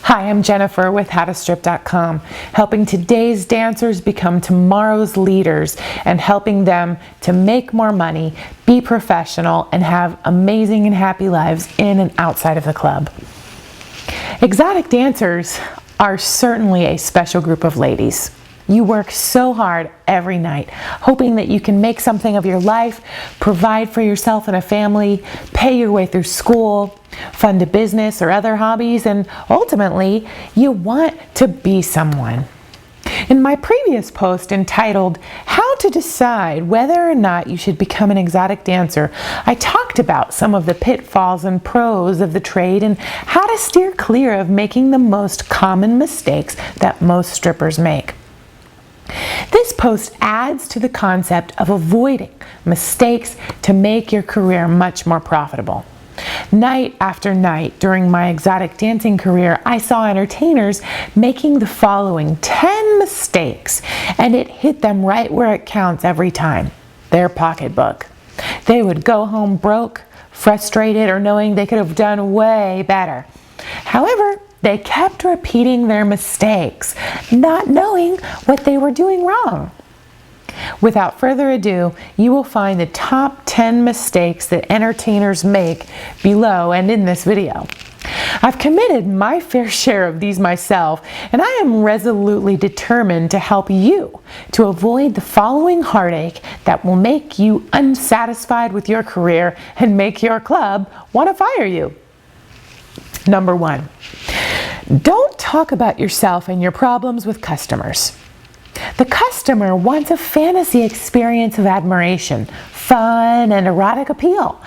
Hi, I'm Jennifer with HowToStrip.com, helping today's dancers become tomorrow's leaders and helping them to make more money, be professional, and have amazing and happy lives in and outside of the club. Exotic dancers are certainly a special group of ladies. You work so hard every night, hoping that you can make something of your life, provide for yourself and a family, pay your way through school, fund a business or other hobbies, and ultimately, you want to be someone. In my previous post entitled, How to Decide Whether or Not You Should Become an Exotic Dancer, I talked about some of the pitfalls and pros of the trade and how to steer clear of making the most common mistakes that most strippers make. This post adds to the concept of avoiding mistakes to make your career much more profitable. Night after night during my exotic dancing career, I saw entertainers making the following 10 mistakes, and it hit them right where it counts every time: their pocketbook. They would go home broke, frustrated, or knowing they could have done way better. However, they kept repeating their mistakes, not knowing what they were doing wrong. Without further ado, you will find the top 10 mistakes that entertainers make below and in this video. I've committed my fair share of these myself, and I am resolutely determined to help you to avoid the following heartache that will make you unsatisfied with your career and make your club want to fire you. Number 1. Don't talk about yourself and your problems with customers. The customer wants a fantasy experience of admiration, fun, and erotic appeal.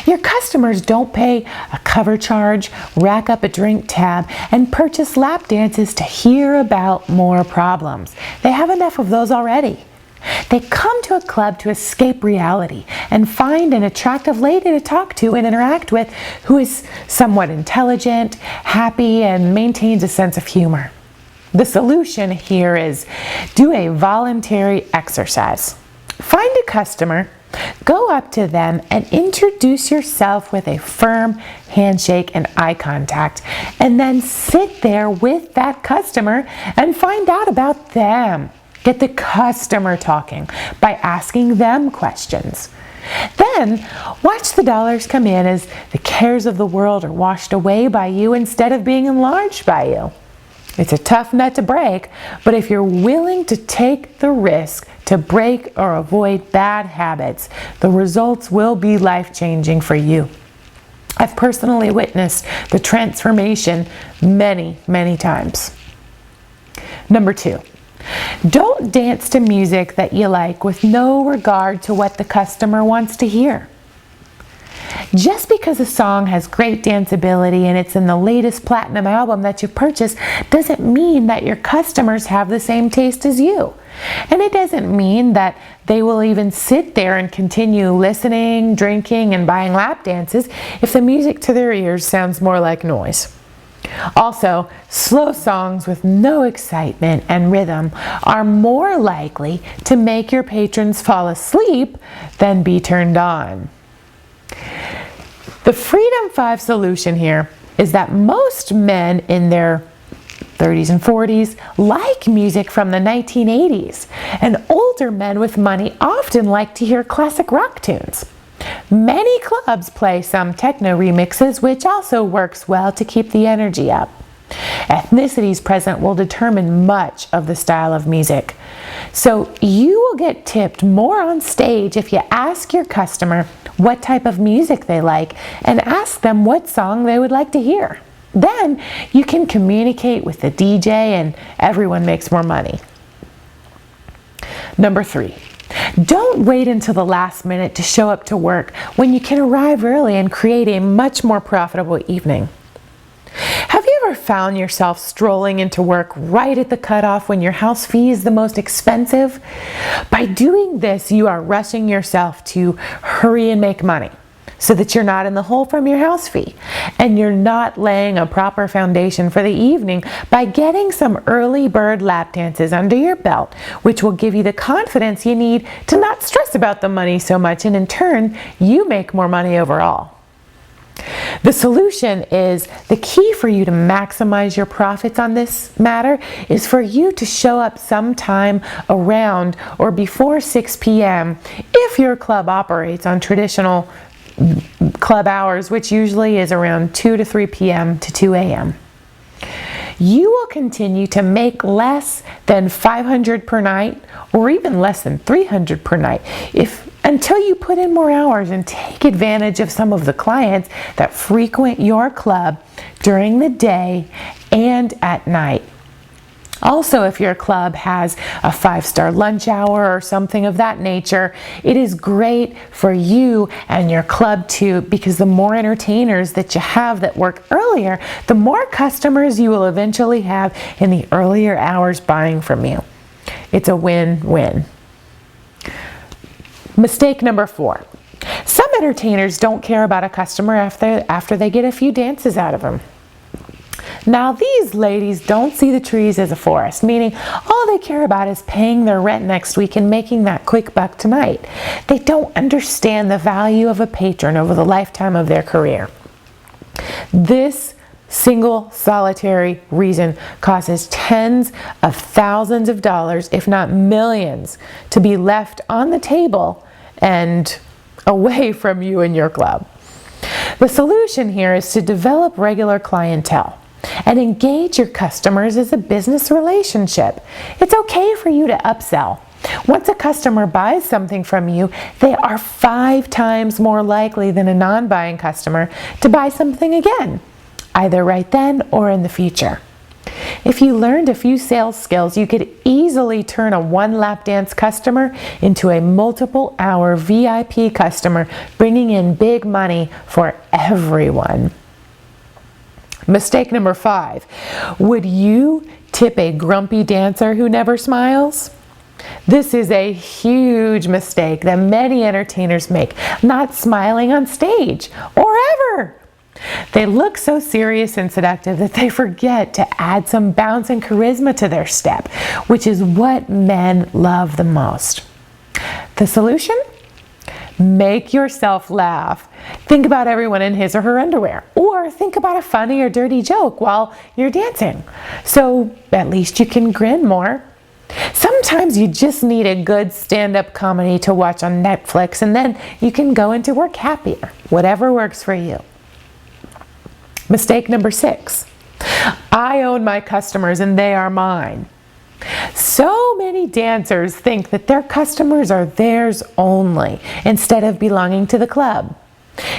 Your customers don't pay a cover charge, rack up a drink tab, and purchase lap dances to hear about more problems. They have enough of those already. They come to a club to escape reality and find an attractive lady to talk to and interact with who is somewhat intelligent, happy, and maintains a sense of humor. The solution here is do a voluntary exercise. Find a customer, go up to them, and introduce yourself with a firm handshake and eye contact, and then sit there with that customer and find out about them. Get the customer talking by asking them questions. Then watch the dollars come in as the cares of the world are washed away by you instead of being enlarged by you. It's a tough nut to break, but if you're willing to take the risk to break or avoid bad habits, the results will be life-changing for you. I've personally witnessed the transformation many, many times. Number 2. Don't dance to music that you like with no regard to what the customer wants to hear. Just because a song has great danceability and it's in the latest platinum album that you've purchased doesn't mean that your customers have the same taste as you. And it doesn't mean that they will even sit there and continue listening, drinking, and buying lap dances if the music to their ears sounds more like noise. Also, slow songs with no excitement and rhythm are more likely to make your patrons fall asleep than be turned on. The Freedom 5 solution here is that most men in their 30s and 40s like music from the 1980s, and older men with money often like to hear classic rock tunes. Many clubs play some techno remixes, which also works well to keep the energy up. Ethnicities present will determine much of the style of music. So you will get tipped more on stage if you ask your customer what type of music they like and ask them what song they would like to hear. Then you can communicate with the DJ and everyone makes more money. Number 3. Don't wait until the last minute to show up to work when you can arrive early and create a much more profitable evening. Have you ever found yourself strolling into work right at the cutoff when your house fee is the most expensive? By doing this, you are rushing yourself to hurry and make money so that you're not in the hole from your house fee, and you're not laying a proper foundation for the evening by getting some early bird lap dances under your belt, which will give you the confidence you need to not stress about the money so much, and in turn, you make more money overall. The solution is the key for you to maximize your profits on this matter is for you to show up sometime around or before 6 p.m. if your club operates on traditional club hours, which usually is around 2 to 3 p.m. to 2 a.m. You will continue to make less than $500 per night or even less than $300 per night until you put in more hours and take advantage of some of the clients that frequent your club during the day and at night. Also, if your club has a 5-star lunch hour or something of that nature, it is great for you and your club too, because the more entertainers that you have that work earlier, the more customers you will eventually have in the earlier hours buying from you. It's a win-win. Mistake number 4. Some entertainers don't care about a customer after they get a few dances out of them. Now, these ladies don't see the trees as a forest, meaning all they care about is paying their rent next week and making that quick buck tonight. They don't understand the value of a patron over the lifetime of their career. This single solitary reason causes tens of thousands of dollars, if not millions, to be left on the table and away from you and your club. The solution here is to develop regular clientele and engage your customers as a business relationship. It's okay for you to upsell. Once a customer buys something from you, they are 5 times more likely than a non-buying customer to buy something again, either right then or in the future. If you learned a few sales skills, you could easily turn a 1-lap dance customer into a multiple-hour VIP customer, bringing in big money for everyone. Mistake number 5. Would you tip a grumpy dancer who never smiles? This is a huge mistake that many entertainers make, not smiling on stage or ever. They look so serious and seductive that they forget to add some bounce and charisma to their step, which is what men love the most. The solution? Make yourself laugh. Think about everyone in his or her underwear, or think about a funny or dirty joke while you're dancing, so at least you can grin more. Sometimes you just need a good stand-up comedy to watch on Netflix, and then you can go into work happier, whatever works for you. Mistake number 6. I own my customers and they are mine. So many dancers think that their customers are theirs only instead of belonging to the club.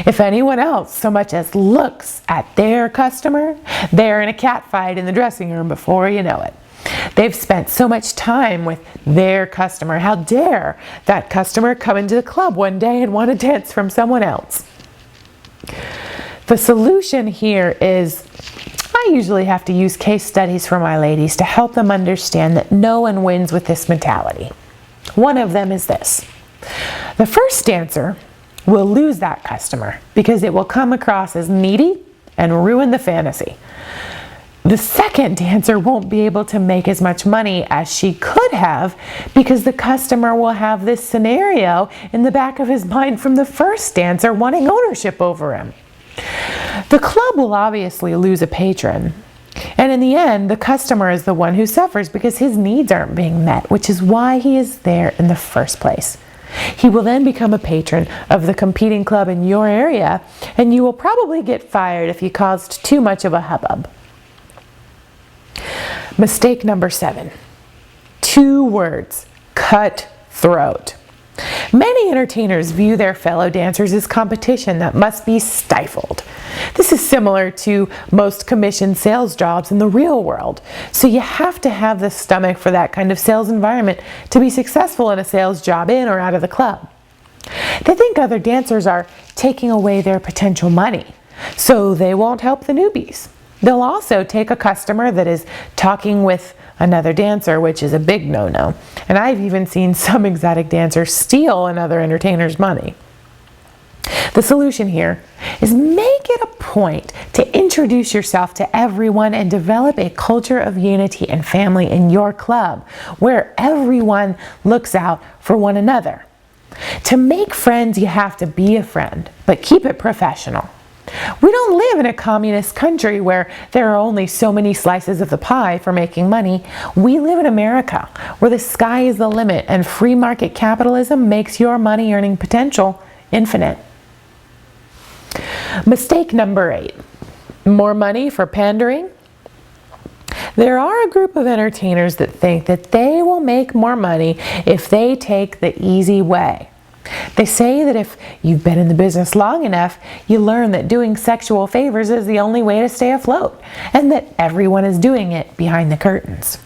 If anyone else so much as looks at their customer, they're in a catfight in the dressing room before you know it. They've spent so much time with their customer. How dare that customer come into the club one day and want to dance from someone else? The solution here is I usually have to use case studies for my ladies to help them understand that no one wins with this mentality. One of them is this. The first dancer will lose that customer because it will come across as needy and ruin the fantasy. The second dancer won't be able to make as much money as she could have because the customer will have this scenario in the back of his mind from the first dancer wanting ownership over him. The club will obviously lose a patron, and in the end, the customer is the one who suffers because his needs aren't being met, which is why he is there in the first place. He will then become a patron of the competing club in your area, and you will probably get fired if you caused too much of a hubbub. Mistake number 7. 2 words: cutthroat. Many entertainers view their fellow dancers as competition that must be stifled. This is similar to most commission sales jobs in the real world. So you have to have the stomach for that kind of sales environment to be successful in a sales job in or out of the club. They think other dancers are taking away their potential money, so they won't help the newbies. They'll also take a customer that is talking with another dancer, which is a big no-no. And I've even seen some exotic dancers steal another entertainer's money. The solution here is make it a point to introduce yourself to everyone and develop a culture of unity and family in your club where everyone looks out for one another. To make friends, you have to be a friend, but keep it professional. We don't live in a communist country where there are only so many slices of the pie for making money. We live in America, where the sky is the limit and free market capitalism makes your money earning potential infinite. Mistake number 8. More money for pandering? There are a group of entertainers that think that they will make more money if they take the easy way. They say that if you've been in the business long enough, you learn that doing sexual favors is the only way to stay afloat, and that everyone is doing it behind the curtains.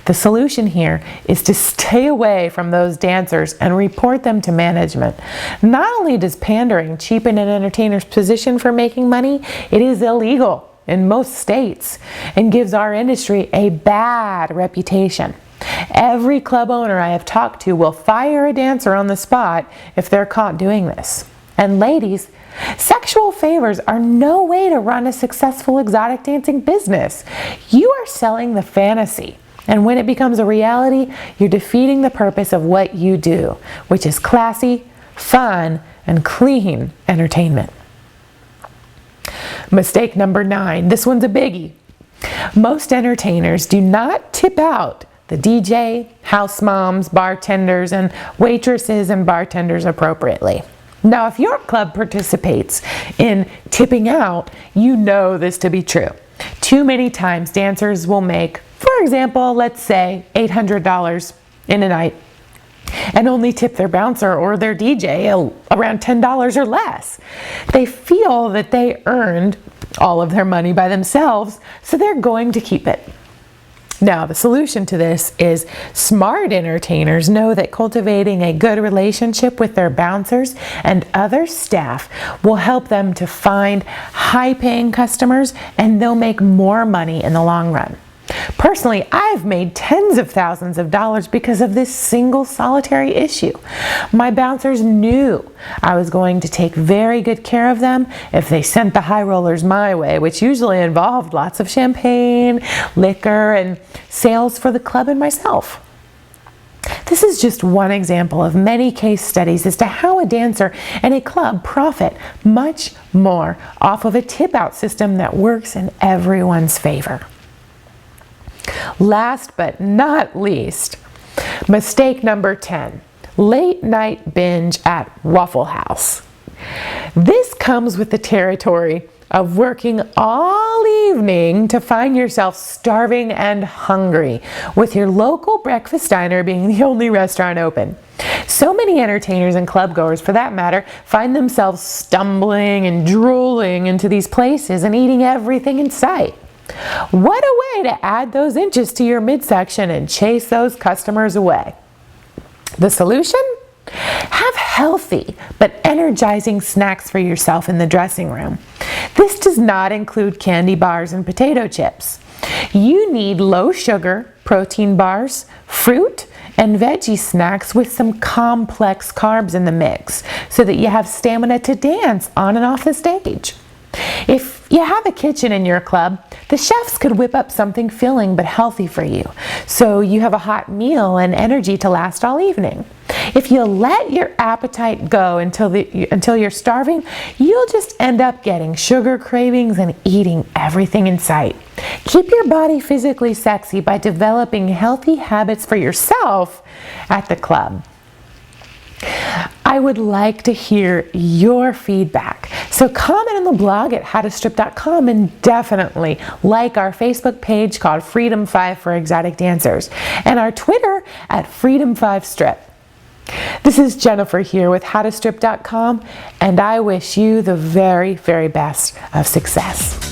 The solution here is to stay away from those dancers and report them to management. Not only does pandering cheapen an entertainer's position for making money, it is illegal in most states and gives our industry a bad reputation. Every club owner I have talked to will fire a dancer on the spot if they're caught doing this. And ladies, sexual favors are no way to run a successful exotic dancing business. You are selling the fantasy. And when it becomes a reality, you're defeating the purpose of what you do, which is classy, fun, and clean entertainment. Mistake number 9. This one's a biggie. Most entertainers do not tip out the DJ, house moms, bartenders, and waitresses and bartenders appropriately. Now, if your club participates in tipping out, you know this to be true. Too many times dancers will make, for example, let's say $800 in a night and only tip their bouncer or their DJ around $10 or less. They feel that they earned all of their money by themselves, so they're going to keep it. Now, the solution to this is smart entertainers know that cultivating a good relationship with their bouncers and other staff will help them to find high-paying customers, and they'll make more money in the long run. Personally, I've made tens of thousands of dollars because of this single solitary issue. My bouncers knew I was going to take very good care of them if they sent the high rollers my way, which usually involved lots of champagne, liquor, and sales for the club and myself. This is just one example of many case studies as to how a dancer and a club profit much more off of a tip-out system that works in everyone's favor. Last but not least, mistake number 10, late night binge at Waffle House. This comes with the territory of working all evening to find yourself starving and hungry, with your local breakfast diner being the only restaurant open. So many entertainers and club goers, for that matter, find themselves stumbling and drooling into these places and eating everything in sight. What a way to add those inches to your midsection and chase those customers away. The solution? Have healthy but energizing snacks for yourself in the dressing room. This does not include candy bars and potato chips. You need low sugar protein bars, fruit, and veggie snacks with some complex carbs in the mix so that you have stamina to dance on and off the stage. If you have a kitchen in your club, the chefs could whip up something filling but healthy for you, so you have a hot meal and energy to last all evening. If you let your appetite go until you're starving, you'll just end up getting sugar cravings and eating everything in sight. Keep your body physically sexy by developing healthy habits for yourself at the club. I would like to hear your feedback. So comment on the blog at howtostrip.com and definitely like our Facebook page called Freedom 5 for Exotic Dancers and our Twitter at Freedom5Strip. This is Jennifer here with howtostrip.com, and I wish you the very, very best of success.